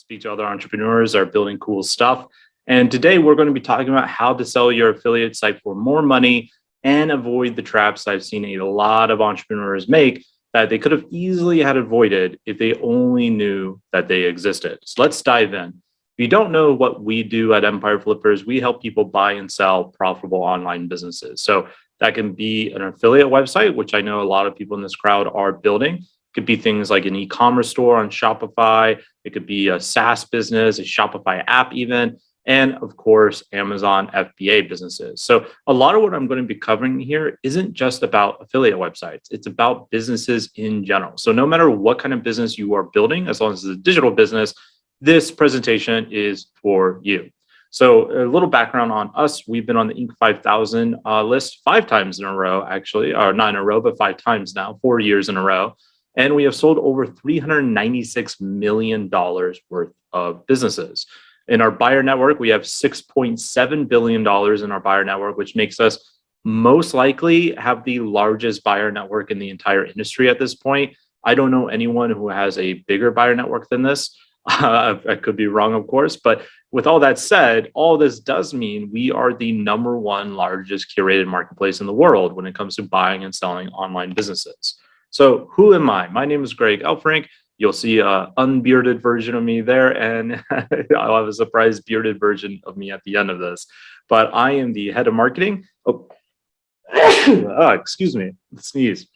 speak to other entrepreneurs that are building cool stuff. And today we're going to be talking about how to sell your affiliate site for more money and avoid the traps I've seen a lot of entrepreneurs make that they could have easily had avoided if they only knew that they existed. So let's dive in. If you don't know what we do at Empire Flippers, we help people buy and sell profitable online businesses. So that can be an affiliate website, which I know a lot of people in this crowd are building. It could be things like an e-commerce store on Shopify. It could be a SaaS business, a Shopify app even, and of course, Amazon FBA businesses. So a lot of what I'm going to be covering here isn't just about affiliate websites. It's about businesses in general. So no matter what kind of business you are building, as long as it's a digital business, this presentation is for you. So a little background on us. We've been on the Inc. 5000 list 5 times in a row, actually, or not in a row, but 5 times now, 4 years in a row. And we have sold over $396 million worth of businesses. In our buyer network, we have $6.7 billion in our buyer network, which makes us most likely have the largest buyer network in the entire industry at this point. I don't know anyone who has a bigger buyer network than this. I could be wrong, of course, but with all that said, all this does mean we are the #1 largest curated marketplace in the world when it comes to buying and selling online businesses. So who am I? My name is Greg Elfrink. You'll see an unbearded version of me there, and I'll have a surprise bearded version of me at the end of this. But I am the head of marketing. Oh, excuse me, sneeze.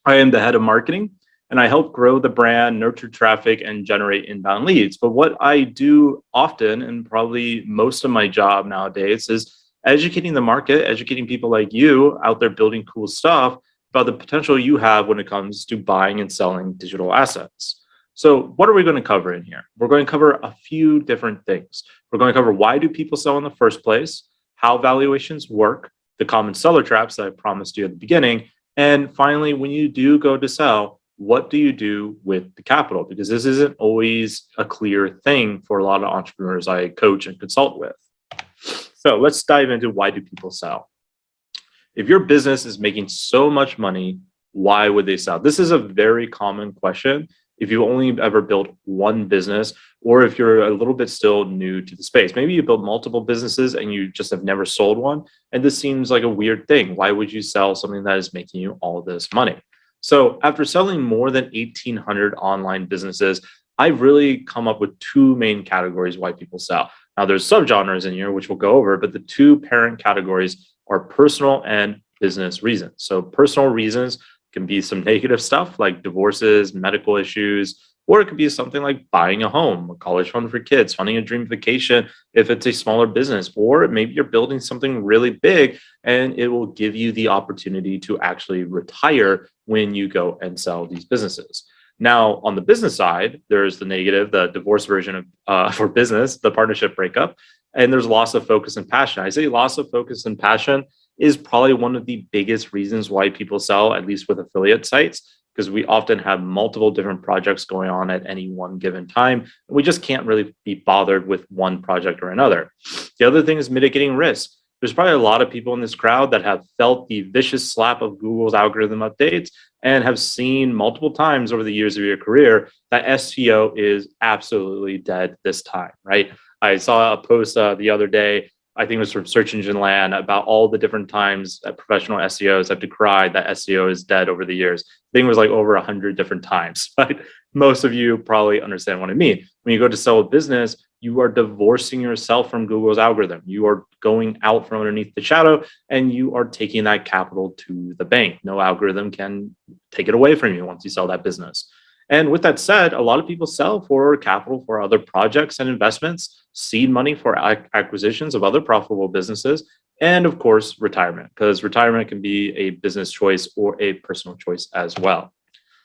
I am the head of marketing, and I help grow the brand, nurture traffic, and generate inbound leads. But what I do often, and probably most of my job nowadays, is educating the market, educating people like you out there building cool stuff about the potential you have when it comes to buying and selling digital assets. So what are we going to cover in here? We're going to cover a few different things. We're going to cover why do people sell in the first place, how valuations work, the common seller traps that I promised you at the beginning, and finally, when you do go to sell, what do you do with the capital? Because this isn't always a clear thing for a lot of entrepreneurs I coach and consult with. So let's dive into why do people sell? If your business is making so much money, why would they sell? This is a very common question if you only ever built one business, or if you're a little bit still new to the space. Maybe you built multiple businesses and you just have never sold one. And this seems like a weird thing. Why would you sell something that is making you all this money? So after selling more than 1,800 online businesses, I've really come up with 2 main categories why people sell. Now there's subgenres in here, which we'll go over, but the 2 parent categories are personal and business reasons. So personal reasons can be some negative stuff like divorces, medical issues, or it could be something like buying a home, a college fund for kids, funding a dream vacation if it's a smaller business, or maybe you're building something really big and it will give you the opportunity to actually retire when you go and sell these businesses. Now, on the business side, there's the negative, the divorce version of for business, the partnership breakup, and there's loss of focus and passion. I say loss of focus and passion is probably one of the biggest reasons why people sell, at least with affiliate sites, because we often have multiple different projects going on at any one given time. And we just can't really be bothered with one project or another. The other thing is mitigating risk. There's probably a lot of people in this crowd that have felt the vicious slap of Google's algorithm updates and have seen multiple times over the years of your career that SEO is absolutely dead this time, right? I saw a post the other day, I think it was from Search Engine Land, about all the different times that professional SEOs have decried that SEO is dead over the years. I think it was like over 100 different times, but most of you probably understand what I mean. When you go to sell a business, you are divorcing yourself from Google's algorithm. You are going out from underneath the shadow and you are taking that capital to the bank. No algorithm can take it away from you once you sell that business. And with that said, a lot of people sell for capital for other projects and investments, seed money for acquisitions of other profitable businesses, and of course, retirement, because retirement can be a business choice or a personal choice as well.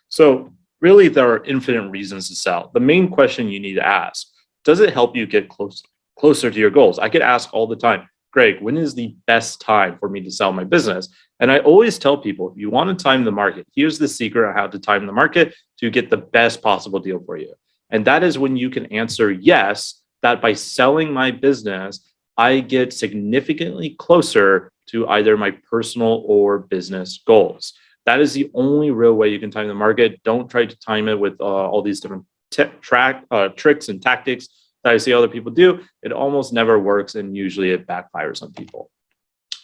So really, there are infinite reasons to sell. The main question you need to ask, does it help you get closer to your goals? I get asked all the time, Greg, when is the best time for me to sell my business? And I always tell people, if you want to time the market, here's the secret on how to time the market to get the best possible deal for you. And that is when you can answer yes, that by selling my business, I get significantly closer to either my personal or business goals. That is the only real way you can time the market. Don't try to time it with all these different tricks and tactics that I see other people do, it almost never works, and usually it backfires on people.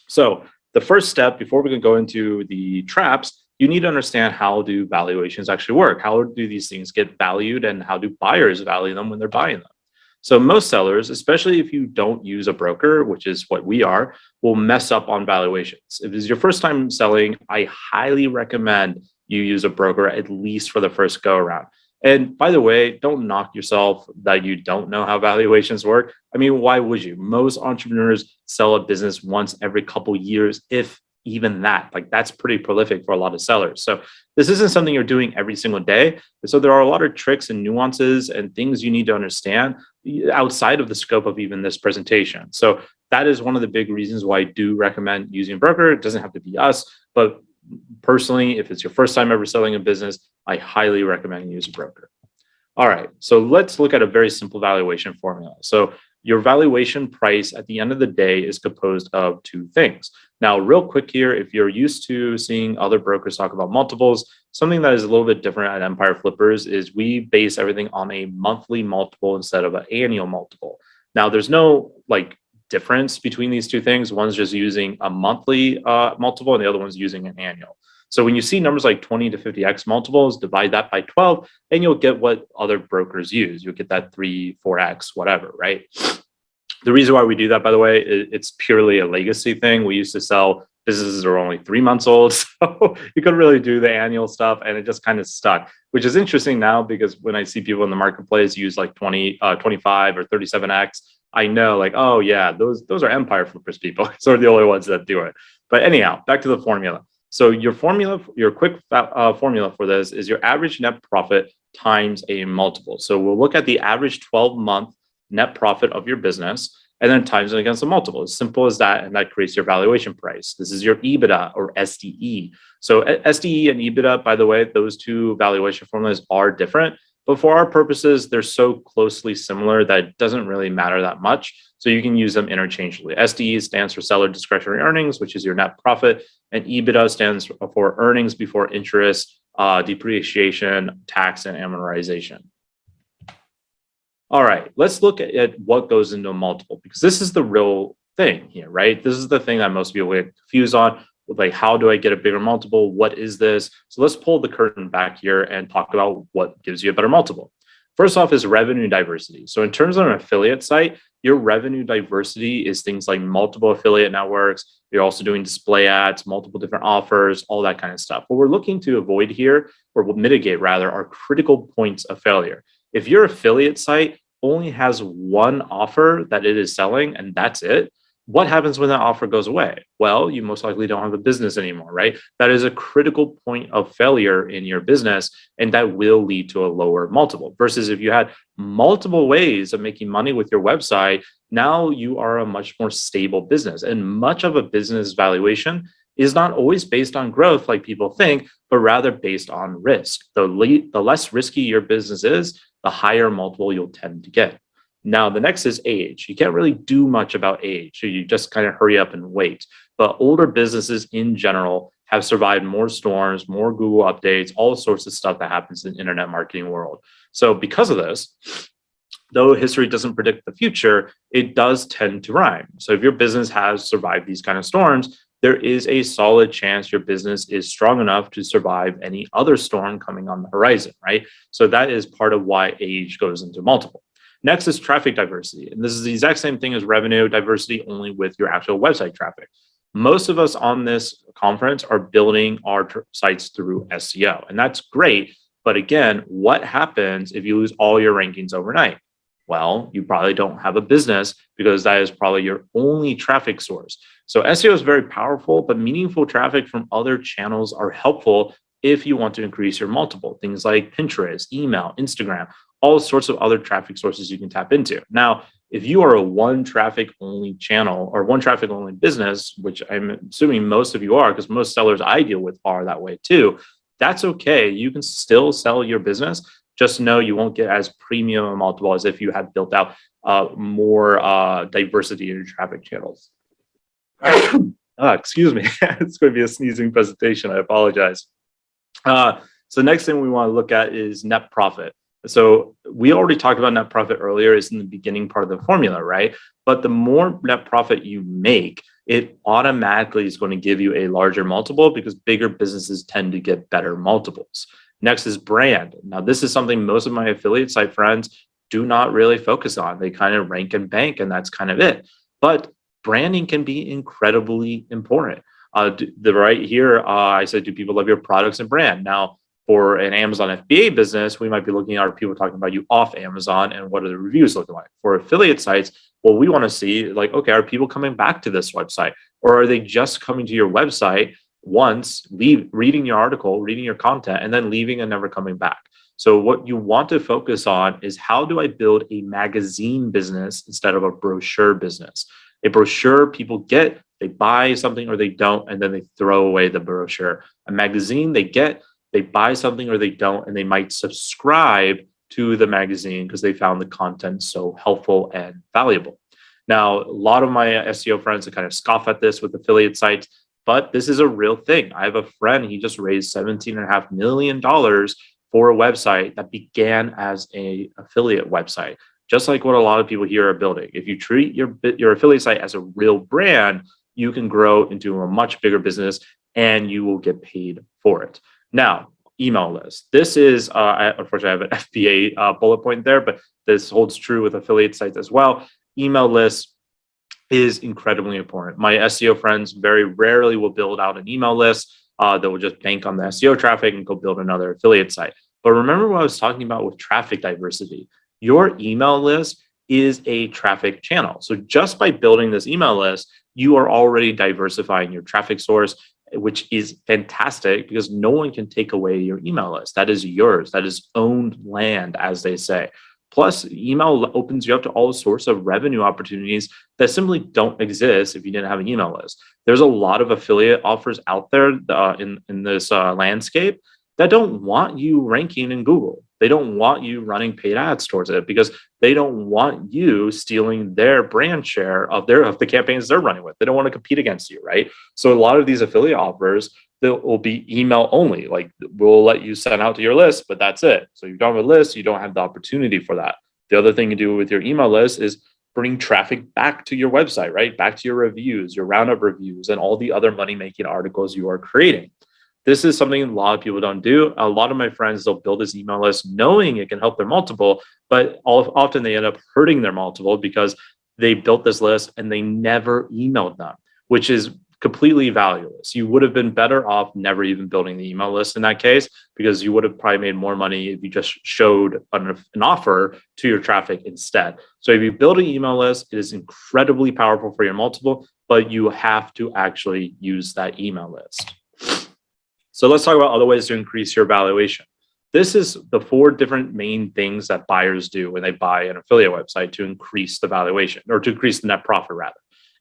So the first step before we can go into the traps, you need to understand how do valuations actually work? How do these things get valued, and how do buyers value them when they're buying them? So most sellers, especially if you don't use a broker, which is what we are, will mess up on valuations. If it's your first time selling, I highly recommend you use a broker at least for the first go around. And by the way, don't knock yourself that you don't know how valuations work. I mean, why would you? Most entrepreneurs sell a business once every couple years, if even that. Like, that's pretty prolific for a lot of sellers. So this isn't something you're doing every single day. So there are a lot of tricks and nuances and things you need to understand outside of the scope of even this presentation. So that is one of the big reasons why I do recommend using a broker. It doesn't have to be us, but personally, if it's your first time ever selling a business, I highly recommend you use a broker. All right, so let's look at a very simple valuation formula. So your valuation price at the end of the day is composed of two things. Now, real quick here, if you're used to seeing other brokers talk about multiples, something that is a little bit different at Empire Flippers is we base everything on a monthly multiple instead of an annual multiple. Now, there's no difference between these two things. One's just using a monthly multiple, and the other one's using an annual. So when you see numbers like 20 to 50x multiples, divide that by 12, and you'll get what other brokers use. You'll get that 3, 4x, whatever, right? The reason why we do that, by the way, it's purely a legacy thing. We used to sell businesses that are only 3 months old, so you couldn't really do the annual stuff, and it just kind of stuck, which is interesting now because when I see people in the marketplace use like 20, 25 or 37x, I know oh yeah, those are Empire Flippers people. So they're the only ones that do it. But anyhow, back to the formula. So your quick formula for this is your average net profit times a multiple. So we'll look at the average 12-month net profit of your business and then times it against a multiple. As simple as that, and that creates your valuation price. This is your EBITDA or SDE. So SDE and EBITDA, by the way, those two valuation formulas are different. But for our purposes, they're so closely similar that it doesn't really matter that much. So you can use them interchangeably. SDE stands for seller discretionary earnings, which is your net profit. And EBITDA stands for earnings before interest, depreciation, tax, and amortization. All right, let's look at what goes into a multiple, because this is the real thing here, right? This is the thing that most people get confused on. How do I get a bigger multiple? What is this? So let's pull the curtain back here and talk about what gives you a better multiple. First off is revenue diversity. So in terms of an affiliate site, your revenue diversity is things like multiple affiliate networks. You're also doing display ads, multiple different offers, all that kind of stuff. What we're looking to avoid here, or mitigate rather, are critical points of failure. If your affiliate site only has one offer that it is selling and that's it, what happens when that offer goes away? Well, you most likely don't have a business anymore, right? That is a critical point of failure in your business, and that will lead to a lower multiple. Versus if you had multiple ways of making money with your website, now you are a much more stable business. And much of a business valuation is not always based on growth like people think, but rather based on risk. The less risky your business is, the higher multiple you'll tend to get. Now, the next is age. You can't really do much about age. So you just kind of hurry up and wait. But older businesses in general have survived more storms, more Google updates, all sorts of stuff that happens in the internet marketing world. So because of this, though history doesn't predict the future, it does tend to rhyme. So if your business has survived these kind of storms, there is a solid chance your business is strong enough to survive any other storm coming on the horizon, right? So that is part of why age goes into multiple. Next is traffic diversity. And this is the exact same thing as revenue diversity, only with your actual website traffic. Most of us on this conference are building our sites through SEO, and that's great. But again, what happens if you lose all your rankings overnight? Well, you probably don't have a business because that is probably your only traffic source. So SEO is very powerful, but meaningful traffic from other channels are helpful if you want to increase your multiple. Things like Pinterest, email, Instagram, all sorts of other traffic sources you can tap into. Now, if you are a one traffic only channel or one traffic only business, which I'm assuming most of you are, because most sellers I deal with are that way too, that's okay. You can still sell your business. Just know you won't get as premium a multiple as if you had built out more diversity in your traffic channels. Excuse me. It's going to be a sneezing presentation. I apologize. So next thing we want to look at is net profit. So we already talked about net profit earlier, is in the beginning part of the formula, right? But the more net profit you make, it automatically is going to give you a larger multiple because bigger businesses tend to get better multiples. Next is brand. Now, this is something most of my affiliate site friends do not really focus on. They kind of rank and bank, and that's kind of it. But branding can be incredibly important. The right here, I said, do people love your products and brand? Now, for an Amazon FBA business, we might be looking at, are people talking about you off Amazon and what are the reviews looking like? For affiliate sites, well, we want to see like, okay, are people coming back to this website, or are they just coming to your website once, reading your article, reading your content, and then leaving and never coming back? So what you want to focus on is, how do I build a magazine business instead of a brochure business? A brochure, people get, they buy something or they don't, and then they throw away the brochure. A magazine, they get, they buy something or they don't, and they might subscribe to the magazine because they found the content so helpful and valuable. Now, a lot of my SEO friends kind of scoff at this with affiliate sites, but this is a real thing. I have a friend, he just raised $17.5 million for a website that began as an affiliate website, just like what a lot of people here are building. If you treat your affiliate site as a real brand, you can grow into a much bigger business and you will get paid for it. Now, email list. This is, unfortunately, I have an FBA bullet point there, but this holds true with affiliate sites as well. Email list is incredibly important. My SEO friends very rarely will build out an email list. They will just bank on the SEO traffic and go build another affiliate site. But remember what I was talking about with traffic diversity. Your email list is a traffic channel. So just by building this email list, you are already diversifying your traffic source, which is fantastic because no one can take away your email list. That is yours. That is owned land, as they say. Plus, email opens you up to all sorts of revenue opportunities that simply don't exist if you didn't have an email list. There's a lot of affiliate offers out there in this landscape that don't want you ranking in Google. They don't want you running paid ads towards it because they don't want you stealing their brand share of the campaigns they're running with. They don't want to compete against you, right? So a lot of these affiliate offers, they will be email only. Like, we'll let you send out to your list, but that's it. So you don't have a list, you don't have the opportunity for that. The other thing you do with your email list is bring traffic back to your website, right? Back to your reviews, your roundup reviews, and all the other money-making articles you are creating. This is something a lot of people don't do. A lot of my friends, they'll build this email list knowing it can help their multiple, but often they end up hurting their multiple because they built this list and they never emailed them, which is completely valueless. You would have been better off never even building the email list in that case, because you would have probably made more money if you just showed an offer to your traffic instead. So if you build an email list, it is incredibly powerful for your multiple, but you have to actually use that email list. So let's talk about other ways to increase your valuation. This is the 4 different main things that buyers do when they buy an affiliate website to increase the valuation, or to increase the net profit rather.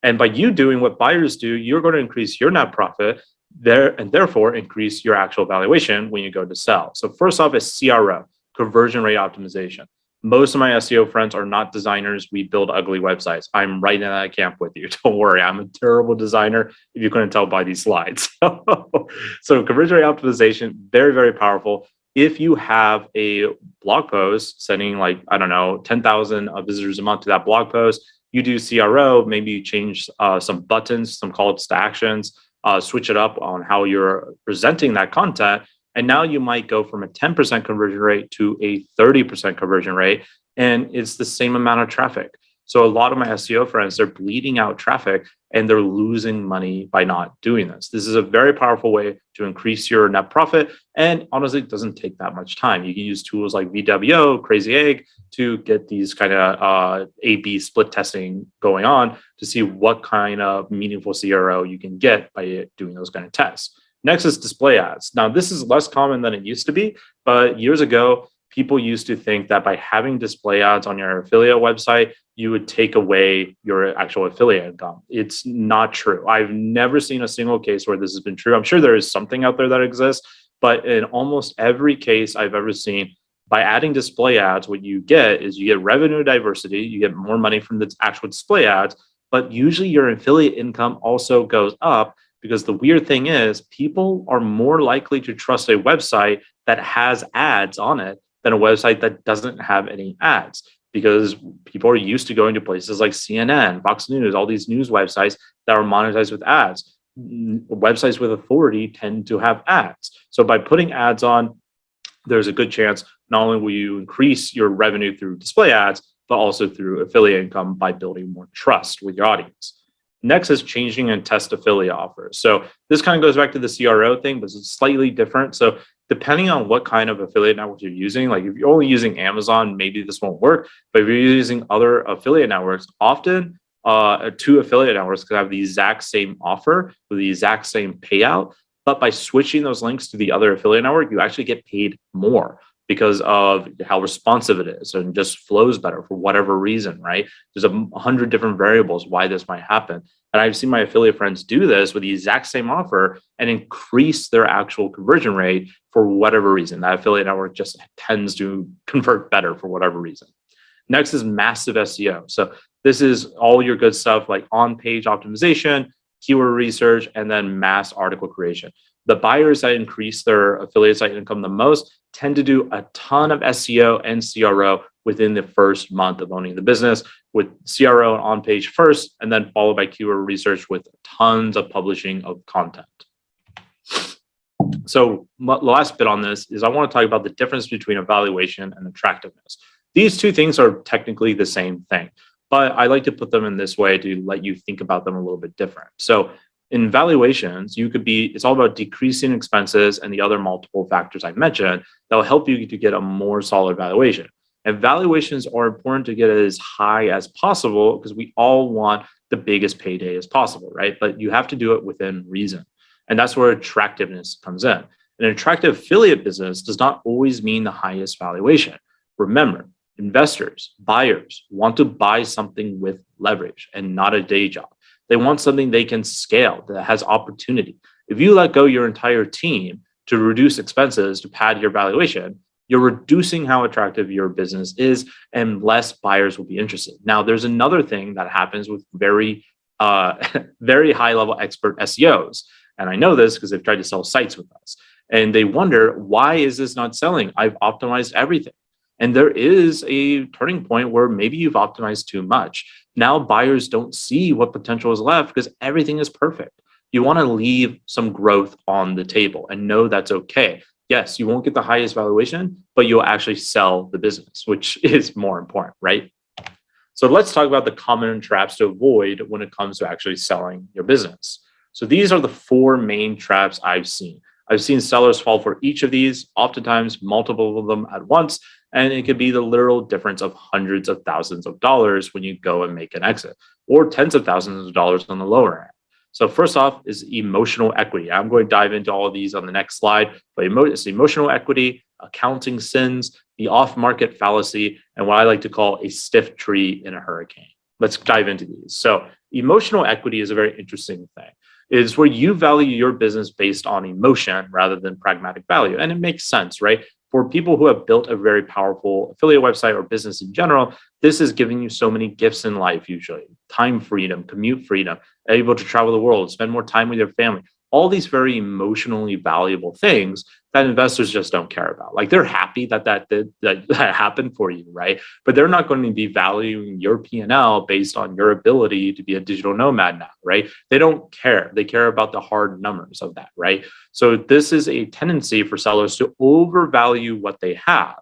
And by you doing what buyers do, you're going to increase your net profit there, and therefore increase your actual valuation when you go to sell. So first off is CRO, conversion rate optimization. Most of my SEO friends are not designers. We build ugly websites. I'm right in that camp with you. Don't worry. I'm a terrible designer, if you couldn't tell by these slides. So conversion rate optimization, very, very powerful. If you have a blog post sending, like, I don't know, 10,000 visitors a month to that blog post, you do CRO, maybe you change some buttons, some calls to actions, switch it up on how you're presenting that content. And now you might go from a 10% conversion rate to a 30% conversion rate, and it's the same amount of traffic. So a lot of my SEO friends, they're bleeding out traffic and they're losing money by not doing this. This is a very powerful way to increase your net profit. And honestly, it doesn't take that much time. You can use tools like VWO, Crazy Egg to get these kind of A/B split testing going on to see what kind of meaningful CRO you can get by doing those kind of tests. Next is display ads. Now, this is less common than it used to be, but years ago, people used to think that by having display ads on your affiliate website, you would take away your actual affiliate income. It's not true. I've never seen a single case where this has been true. I'm sure there is something out there that exists, but in almost every case I've ever seen, by adding display ads, what you get is you get revenue diversity, you get more money from the actual display ads, but usually your affiliate income also goes up. Because the weird thing is, people are more likely to trust a website that has ads on it than a website that doesn't have any ads, because people are used to going to places like CNN, Fox News, all these news websites that are monetized with ads. Websites with authority tend to have ads. So by putting ads on, there's a good chance not only will you increase your revenue through display ads, but also through affiliate income by building more trust with your audience. Next is changing and test affiliate offers. So this kind of goes back to the CRO thing, but it's slightly different. So depending on what kind of affiliate network you're using, like if you're only using Amazon, maybe this won't work. But if you're using other affiliate networks, often two affiliate networks could have the exact same offer with the exact same payout. But by switching those links to the other affiliate network, you actually get paid more because of how responsive it is and just flows better for whatever reason, right? There's 100 different variables why this might happen. And I've seen my affiliate friends do this with the exact same offer and increase their actual conversion rate for whatever reason. That affiliate network just tends to convert better for whatever reason. Next is massive SEO. So this is all your good stuff like on-page optimization, keyword research, and then mass article creation. The buyers that increase their affiliate site income the most tend to do a ton of SEO and CRO within the first month of owning the business, with CRO and on-page first, and then followed by keyword research with tons of publishing of content. So the last bit on this is I want to talk about the difference between evaluation and attractiveness. These two things are technically the same thing, but I like to put them in this way to let you think about them a little bit different. So in valuations, it's all about decreasing expenses and the other multiple factors I mentioned that will help you to get a more solid valuation. And valuations are important to get as high as possible because we all want the biggest payday as possible, right? But you have to do it within reason. And that's where attractiveness comes in. An attractive affiliate business does not always mean the highest valuation. Remember, investors, buyers want to buy something with leverage and not a day job. They want something they can scale that has opportunity. If you let go your entire team to reduce expenses to pad your valuation, you're reducing how attractive your business is and less buyers will be interested. Now, there's another thing that happens with very high level expert SEOs. And I know this because they've tried to sell sites with us. And they wonder, why is this not selling? I've optimized everything. And there is a turning point where maybe you've optimized too much. Now buyers don't see what potential is left because everything is perfect. You want to leave some growth on the table and know that's okay. Yes, you won't get the highest valuation, but you'll actually sell the business, which is more important, right? So let's talk about the common traps to avoid when it comes to actually selling your business. So these are the 4 main traps I've seen. I've seen sellers fall for each of these, oftentimes multiple of them at once, and it could be the literal difference of hundreds of thousands of dollars when you go and make an exit, or tens of thousands of dollars on the lower end. So first off is emotional equity. I'm going to dive into all of these on the next slide, but it's emotional equity, accounting sins, the off-market fallacy, and what I like to call a stiff tree in a hurricane. Let's dive into these. So emotional equity is a very interesting thing. It's where you value your business based on emotion rather than pragmatic value. And it makes sense, right? For people who have built a very powerful affiliate website or business in general, this is giving you so many gifts in life, usually time freedom, commute freedom, able to travel the world, spend more time with your family, all these very emotionally valuable things that investors just don't care about. Like they're happy that happened for you, right? But they're not going to be valuing your P&L based on your ability to be a digital nomad now, right? They don't care. They care about the hard numbers of that, right? So this is a tendency for sellers to overvalue what they have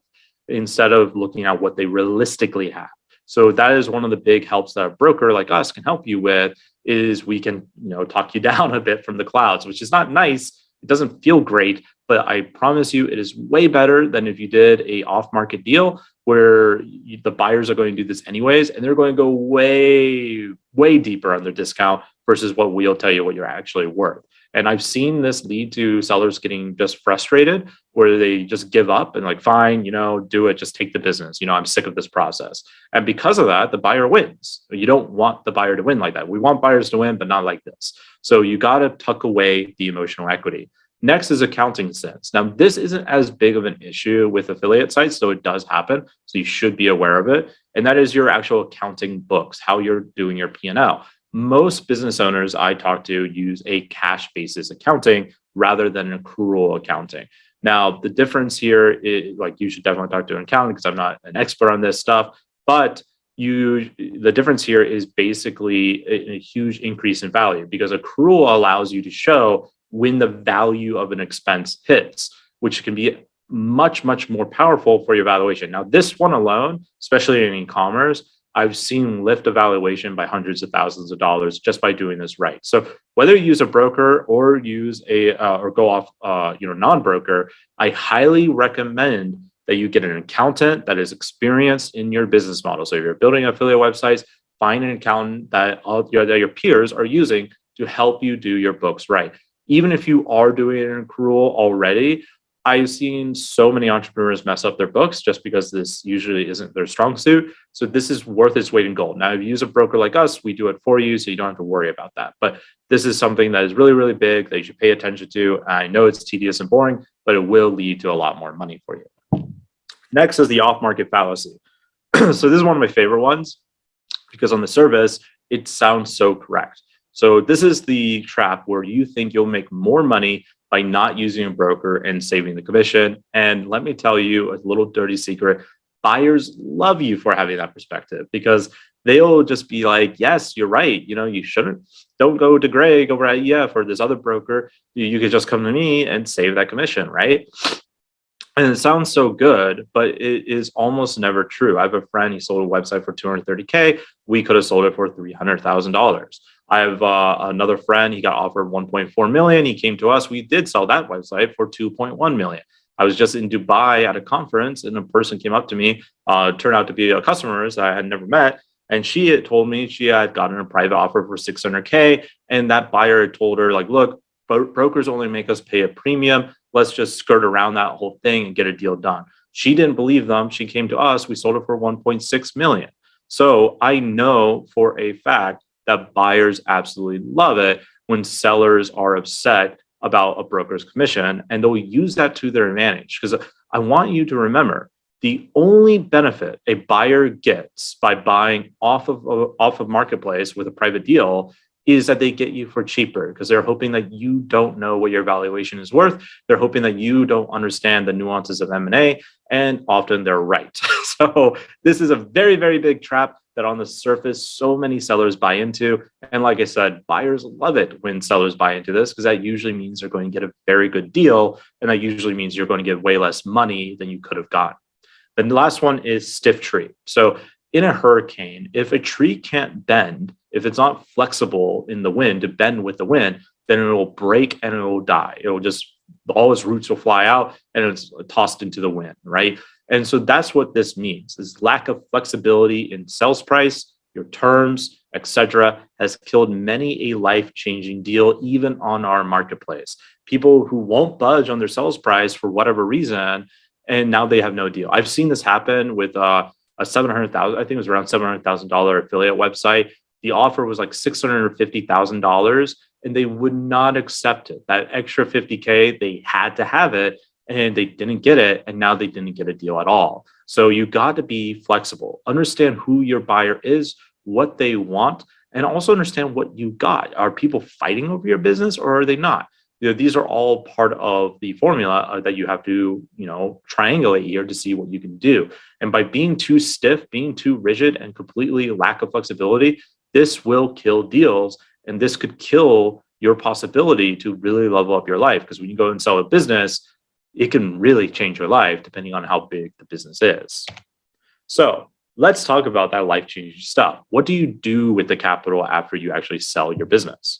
instead of looking at what they realistically have. So that is one of the big helps that a broker like us can help you with, is we can, talk you down a bit from the clouds, which is not nice. It doesn't feel great, but I promise you it is way better than if you did a off-market deal where the buyers are going to do this anyways, and they're going to go way, way deeper on their discount versus what we'll tell you what you're actually worth. And I've seen this lead to sellers getting just frustrated where they just give up and like, fine, do it, just take the business. I'm sick of this process. And because of that, the buyer wins. You don't want the buyer to win like that. We want buyers to win, but not like this. So you got to tuck away the emotional equity. Next is accounting sins. Now, this isn't as big of an issue with affiliate sites, though it does happen. So you should be aware of it. And that is your actual accounting books, how you're doing your P&L. Most business owners I talk to use a cash basis accounting rather than an accrual accounting. Now, the difference here is, like, you should definitely talk to an accountant because I'm not an expert on this stuff, but the difference here is basically a huge increase in value because accrual allows you to show when the value of an expense hits, which can be much, much more powerful for your valuation. Now, this one alone, especially in e-commerce, I've seen lift a valuation by hundreds of thousands of dollars just by doing this right. So whether you use a broker or use or go off non-broker, I highly recommend that you get an accountant that is experienced in your business model. So if you're building affiliate websites, find an accountant that your peers are using to help you do your books right. Even if you are doing an accrual already, I've seen so many entrepreneurs mess up their books just because this usually isn't their strong suit. So this is worth its weight in gold. Now, if you use a broker like us, we do it for you, so you don't have to worry about that. But this is something that is really, really big that you should pay attention to. I know it's tedious and boring, but it will lead to a lot more money for you. Next is the off-market fallacy. So this is one of my favorite ones because on the surface, it sounds so correct. So this is the trap where you think you'll make more money by not using a broker and saving the commission. And let me tell you a little dirty secret. Buyers love you for having that perspective because they'll just be like, yes, you're right. You shouldn't, don't go to Greg over at EF or this other broker. You could just come to me and save that commission, right? And it sounds so good, but it is almost never true. I have a friend, he sold a website for $230K. We could have sold it for $300,000. I have another friend, he got offered 1.4 million. He came to us. We did sell that website for 2.1 million. I was just in Dubai at a conference and a person came up to me, turned out to be a customer I had never met. And she had told me she had gotten a private offer for 600K. And that buyer had told her, like, look, brokers only make us pay a premium. Let's just skirt around that whole thing and get a deal done. She didn't believe them. She came to us. We sold it for 1.6 million. So I know for a fact that buyers absolutely love it when sellers are upset about a broker's commission, and they'll use that to their advantage. Because I want you to remember, the only benefit a buyer gets by buying off of marketplace with a private deal is that they get you for cheaper because they're hoping that you don't know what your valuation is worth. They're hoping that you don't understand the nuances of M&A, and often they're right. So this is a very, very big trap that on the surface, so many sellers buy into. And like I said, buyers love it when sellers buy into this because that usually means they're going to get a very good deal. And that usually means you're going to get way less money than you could have gotten. Then the last one is stiff tree. So in a hurricane, if a tree can't bend, if it's not flexible in the wind to bend with the wind, then it will break and it will die. It will just, all its roots will fly out and it's tossed into the wind, right? And so that's what this means, is lack of flexibility in sales price, your terms, etc., has killed many a life-changing deal, even on our marketplace. People who won't budge on their sales price for whatever reason, and now they have no deal. I've seen this happen with a $700,000, I think it was around $700,000 affiliate website. The offer was like $650,000, and they would not accept it. That extra 50K, they had to have it, and they didn't get it, and now they didn't get a deal at all. So you got to be flexible. Understand who your buyer is, what they want, and also understand what you got. Are people fighting over your business or are they not? These are all part of the formula that you have to, triangulate here to see what you can do. And by being too stiff, being too rigid, and completely lack of flexibility, this will kill deals, and this could kill your possibility to really level up your life. Because when you go and sell a business, it can really change your life depending on how big the business is. So let's talk about that life-changing stuff. What do you do with the capital after you actually sell your business?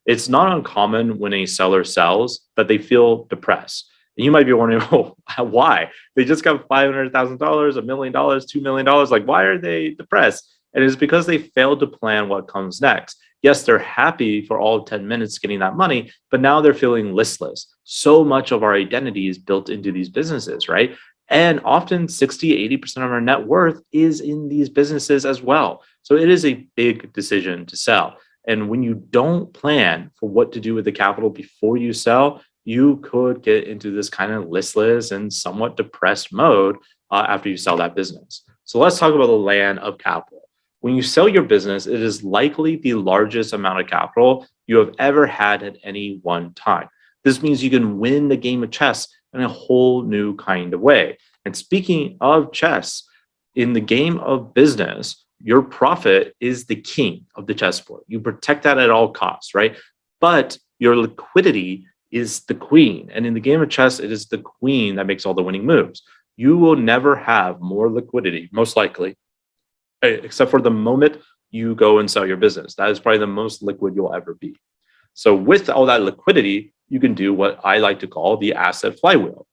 It's not uncommon when a seller sells that they feel depressed. And you might be wondering, oh, why? They just got $500,000, $1 million, $2 million. Like, why are they depressed? And it's because they failed to plan what comes next. Yes, they're happy for all 10 minutes getting that money, but now they're feeling listless. So much of our identity is built into these businesses, right? And often 60-80% of our net worth is in these businesses as well. So it is a big decision to sell. And when you don't plan for what to do with the capital before you sell, you could get into this kind of listless and somewhat depressed mode after you sell that business. So let's talk about the land of capital. When you sell your business, it is likely the largest amount of capital you have ever had at any one time. This means you can win the game of chess in a whole new kind of way. And speaking of chess, in the game of business, your profit is the king of the chessboard. You protect that at all costs, right? But your liquidity is the queen. And in the game of chess, it is the queen that makes all the winning moves. You will never have more liquidity, most likely, except for the moment you go and sell your business. That is probably the most liquid you'll ever be. So with all that liquidity, you can do what I like to call the asset flywheel.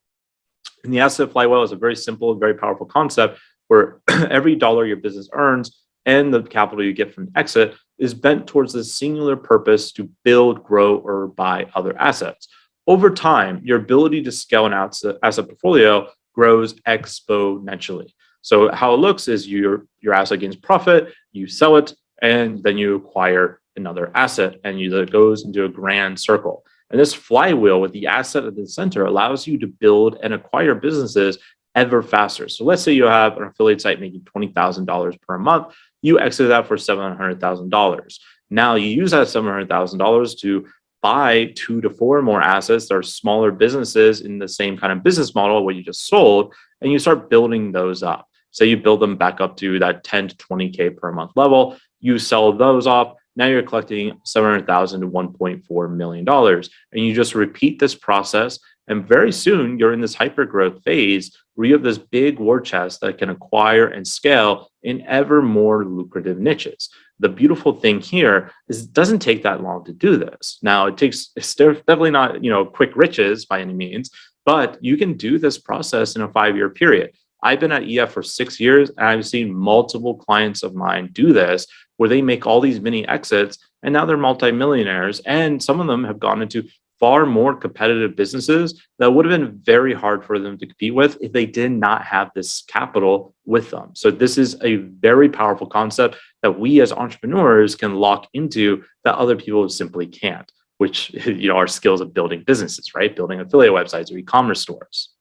And the asset flywheel is a very simple, very powerful concept where every dollar your business earns and the capital you get from the exit is bent towards the singular purpose to build, grow, or buy other assets. Over time, your ability to scale an asset portfolio grows exponentially. So how it looks is your asset gains profit, you sell it, and then you acquire another asset, and it goes into a grand circle. And this flywheel with the asset at the center allows you to build and acquire businesses ever faster. So let's say you have an affiliate site making $20,000 per month. You exit that for $700,000. Now you use that $700,000 to buy 2 to 4 more assets that are smaller businesses in the same kind of business model what you just sold, and you start building those up. So you build them back up to that 10 to 20K per month level. You sell those off. Now you're collecting $700,000 to $1.4 million. And you just repeat this process. And very soon you're in this hyper growth phase where you have this big war chest that can acquire and scale in ever more lucrative niches. The beautiful thing here is it doesn't take that long to do this. Now it's definitely not, quick riches by any means, but you can do this process in a 5-year period. I've been at EF for 6 years, and I've seen multiple clients of mine do this where they make all these mini exits and now they're multimillionaires. And some of them have gone into far more competitive businesses that would have been very hard for them to compete with if they did not have this capital with them. So this is a very powerful concept that we as entrepreneurs can lock into that other people simply can't, which are skills of building businesses, right? Building affiliate websites or e-commerce stores.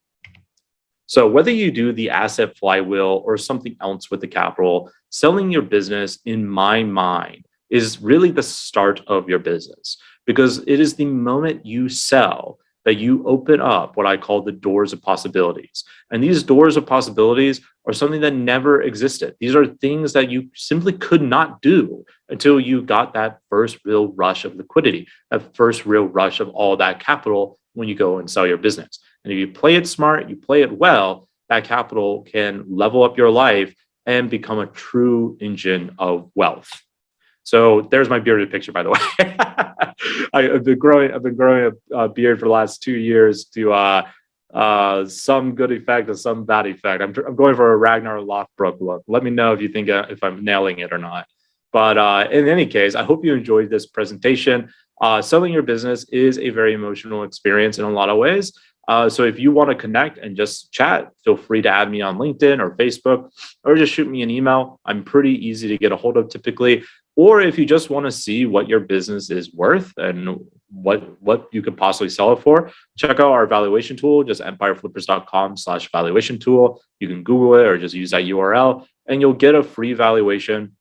So whether you do the asset flywheel or something else with the capital, selling your business, in my mind, is really the start of your business, because it is the moment you sell that you open up what I call the doors of possibilities. And these doors of possibilities are something that never existed. These are things that you simply could not do until you got that first real rush of liquidity, that first real rush of all that capital when you go and sell your business. And if you play it smart, you play it well, that capital can level up your life and become a true engine of wealth. So there's my bearded picture, by the way. I've been growing a beard for the last 2 years to some good effect and some bad effect. I'm going for a Ragnar Lothbrok look. Let me know if you think if I'm nailing it or not. But in any case, I hope you enjoyed this presentation. Selling your business is a very emotional experience in a lot of ways. So if you want to connect and just chat, feel free to add me on LinkedIn or Facebook, or just shoot me an email. I'm pretty easy to get a hold of typically. Or if you just want to see what your business is worth and what you could possibly sell it for, check out our valuation tool, just empireflippers.com/valuation tool. You can Google it or just use that URL and you'll get a free valuation.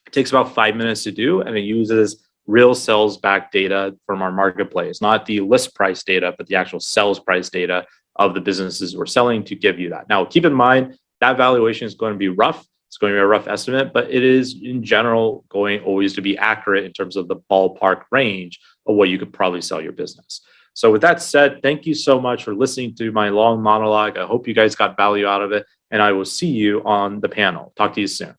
It takes about 5 minutes to do, and it uses real sales back data from our marketplace, not the list price data, but the actual sales price data of the businesses we're selling to give you that. Now, keep in mind that valuation is going to be rough. It's going to be a rough estimate, but it is in general going always to be accurate in terms of the ballpark range of what you could probably sell your business. So with that said, thank you so much for listening to my long monologue. I hope you guys got value out of it, and I will see you on the panel. Talk to you soon.